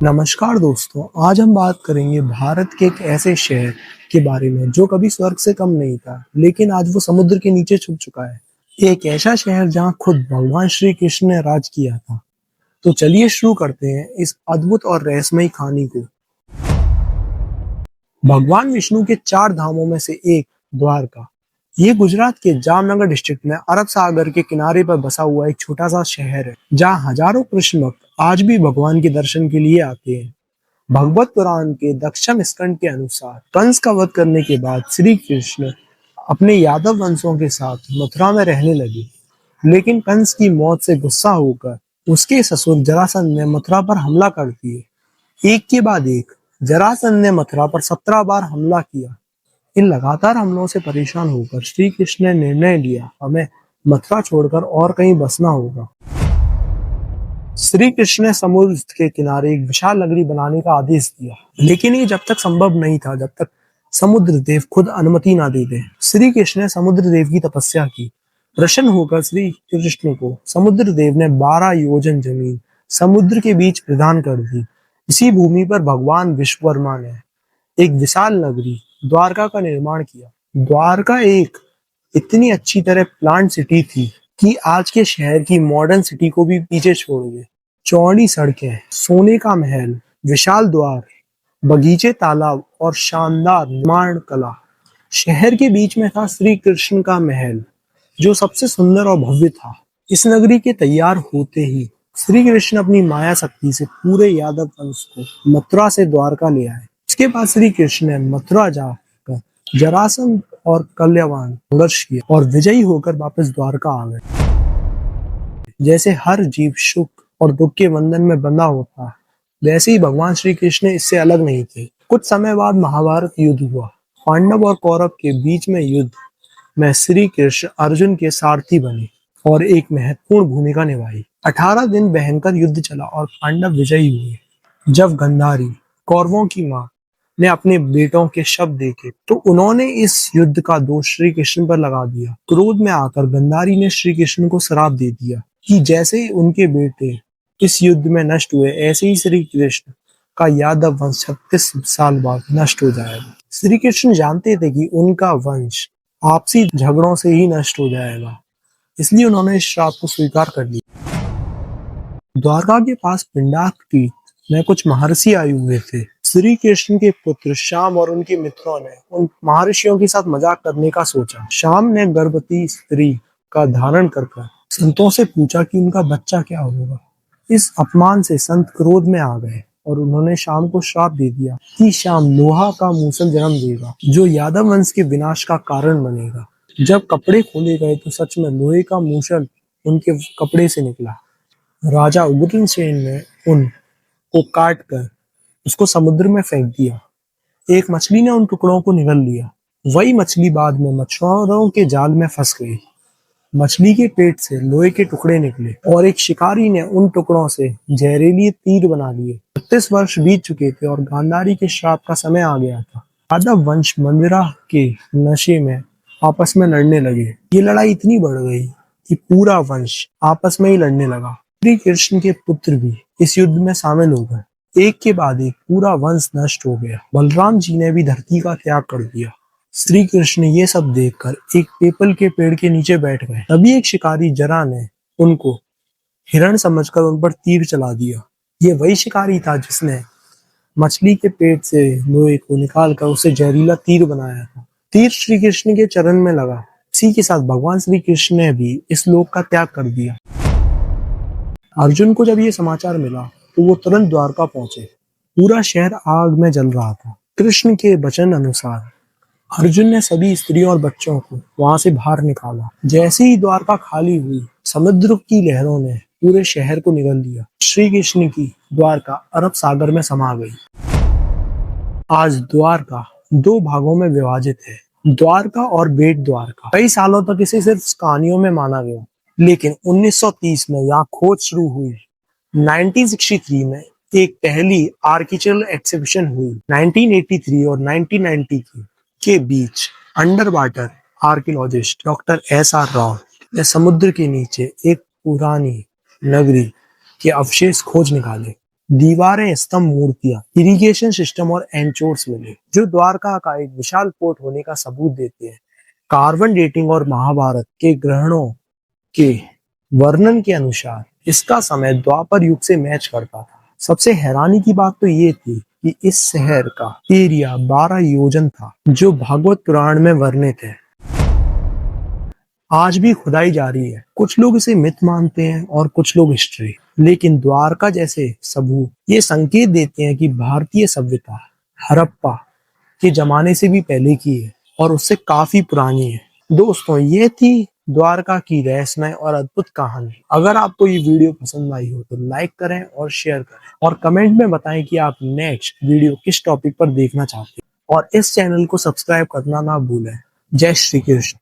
नमस्कार दोस्तों, आज हम बात करेंगे भारत के एक ऐसे शहर के बारे में जो कभी स्वर्ग से कम नहीं था, लेकिन आज वो समुद्र के नीचे छुप चुका है। एक ऐसा शहर जहां खुद भगवान श्री कृष्ण ने राज किया था। तो चलिए शुरू करते हैं इस अद्भुत और रहस्यमयी कहानी को। भगवान विष्णु के 4 धामों में से एक द्वारका। ये गुजरात के जामनगर डिस्ट्रिक्ट में अरब सागर के किनारे पर बसा हुआ एक छोटा सा शहर है, जहाँ हजारों कृष्ण भक्त आज भी भगवान के दर्शन के लिए आते हैं। भगवत पुराण के दक्षम स्कंद के अनुसार कंस का वध करने के बाद श्री कृष्ण अपने यादव वंशों के साथ मथुरा में रहने लगे। लेकिन कंस की मौत से गुस्सा होकर उसके ससुर जरासंध ने मथुरा पर हमला कर दिए। एक के बाद एक जरासंध ने मथुरा पर 17 बार हमला किया। इन लगातार हमलों से परेशान होकर श्री कृष्ण ने निर्णय लिया, हमें मथुरा छोड़कर और कहीं बसना होगा। श्री कृष्ण ने समुद्र के किनारे एक विशाल नगरी बनाने का आदेश दिया, लेकिन ये जब तक संभव नहीं था जब तक समुद्र देव खुद अनुमति ना दे दे। श्री कृष्ण ने समुद्र देव की तपस्या की। प्रसन्न होकर श्री कृष्ण को समुद्र देव ने 12 योजन जमीन समुद्र के बीच प्रदान कर दी। इसी भूमि पर भगवान विश्वकर्मा ने एक विशाल नगरी द्वारका का निर्माण किया। द्वारका एक इतनी अच्छी तरह प्लान सिटी थी कि आज के शहर की मॉडर्न सिटी को भी पीछे छोड़ गए। चौड़ी सड़कें, सोने का महल, विशाल द्वार, बगीचे, तालाब और शानदार निर्माण कला। शहर के बीच में था श्री कृष्ण का महल, जो सबसे सुंदर और भव्य था। इस नगरी के तैयार होते ही श्री कृष्ण अपनी माया शक्ति से पूरे यादव वंश को मथुरा से द्वारका ले आए। इसके बाद श्री कृष्ण ने मथुरा जाकर जरासंध और कल्यावान संघर्ष किया और विजयी होकर वापस द्वारका आ गए। जैसे हर जीव सुख और दुख के बंधन में बंधा होता है, वैसे ही भगवान श्री कृष्ण इससे अलग नहीं थे। कुछ समय बाद महाभारत युद्ध हुआ। पांडव और कौरव के बीच में युद्ध में श्री कृष्ण अर्जुन के सारथी बने और एक महत्वपूर्ण भूमिका निभाई। 18 दिन भयंकर युद्ध चला और पांडव विजयी हुए। जब गांधारी, कौरवों की माँ, ने अपने बेटों के शव देखे तो उन्होंने इस युद्ध का दोष श्री कृष्ण पर लगा दिया। क्रोध में आकर गांधारी ने श्री कृष्ण को श्राप दे दिया कि जैसे ही उनके बेटे इस युद्ध में नष्ट हुए, ऐसे ही श्री कृष्ण का यादव वंश 36 साल बाद नष्ट हो जाएगा। श्री कृष्ण जानते थे कि उनका वंश आपसी झगड़ों से ही नष्ट हो जाएगा, इसलिए उन्होंने इस श्राप को स्वीकार कर लिया। द्वारका के पास पिंडाकृति में कुछ महर्षि आए हुए थे। श्री कृष्ण के पुत्र श्याम और उनके मित्रों ने उन महर्षियों के साथ मजाक करने का सोचा। श्याम ने गर्भवती स्त्री का धारण कर संतों से पूछा कि उनका बच्चा क्या होगा। इस अपमान से संत क्रोध में आ गए और उन्होंने श्याम को श्राप दे दिया कि श्याम लोहा का मूसल जन्म देगा, जो यादव वंश के विनाश का कारण बनेगा। जब कपड़े खोले गए तो सच में लोहे का मूसल उनके कपड़े से निकला। राजा उग्रसेन ने उन को काट कर उसको समुद्र में फेंक दिया। एक मछली ने उन टुकड़ों को निगल लिया। वही मछली बाद में मछुआरों के जाल में फंस गई। मछली के पेट से लोहे के टुकड़े निकले और एक शिकारी ने उन टुकड़ों से जहरीली तीर बना लिए। 36 वर्ष बीत चुके थे और गांधारी के श्राप का समय आ गया था। यादव वंश मंदिरा के नशे में आपस में लड़ने लगे। ये लड़ाई इतनी बढ़ गई कि पूरा वंश आपस में ही लड़ने लगा। श्री कृष्ण के पुत्र भी इस युद्ध में शामिल हो गए। एक के बाद एक पूरा वंश नष्ट हो गया। बलराम जी ने भी धरती का त्याग कर दिया। श्री कृष्ण ये सब देखकर एक पीपल के पेड़ के नीचे बैठ गए। तभी एक शिकारी जरा ने उनको हिरण समझकर उन पर तीर चला दिया। ये वही शिकारी था जिसने मछली के पेट से लोहे को निकालकर उसे जहरीला तीर बनाया था। तीर श्री कृष्ण के चरण में लगा। इसी के साथ भगवान श्री कृष्ण ने भी इस लोक का त्याग कर दिया। अर्जुन को जब ये समाचार मिला तो वो तुरंत द्वारका पहुंचे। पूरा शहर आग में जल रहा था। कृष्ण के वचन अनुसार अर्जुन ने सभी स्त्रियों और बच्चों को वहां से बाहर निकाला। जैसे ही द्वारका खाली हुई, समुद्र की लहरों ने पूरे शहर को निगल लिया। श्री कृष्ण की द्वारका अरब सागर में समा गई। आज द्वारका 2 भागों में विभाजित है, द्वारका और बेट द्वारका। कई सालों तक इसे सिर्फ कहानियों में माना गया, लेकिन 1930 में यहाँ खोज शुरू हुई। 1963 में एक पहली आर्किटेक्चरल एग्जीबिशन हुई। 1983 और 1990 के बीच under water archaeologist doctor S R. Rao ने समुद्र के नीचे एक पुरानी नगरी के अवशेष खोज निकाले। दीवारें, स्तंभ, मूर्तियां, इरिगेशन सिस्टम और एंचोर्स मिले जो द्वारका का एक विशाल पोर्ट होने का सबूत देते हैं। कार्बन डेटिंग और महाभारत के ग्रहणों के वर्णन के अनुसार इसका समय द्वापर युग से मैच करता था। सबसे हैरानी की बात तो ये थी कि इस शहर का एरिया 12 योजन था जो भागवत पुराण में वर्णित है। आज भी खुदाई जारी है। कुछ लोग इसे मिथ मानते हैं और कुछ लोग हिस्ट्री, लेकिन द्वारका जैसे सबूत ये संकेत देते हैं कि भारतीय सभ्यता हड़प्पा के जमाने से भी पहले की है और उससे काफी पुरानी है। दोस्तों, ये थी द्वारका की रहस्यमय और अद्भुत कहानी। अगर आपको ये वीडियो पसंद आई हो तो लाइक करें और शेयर करें और कमेंट में बताएं कि आप नेक्स्ट वीडियो किस टॉपिक पर देखना चाहते हैं और इस चैनल को सब्सक्राइब करना ना भूलें। जय श्री कृष्ण।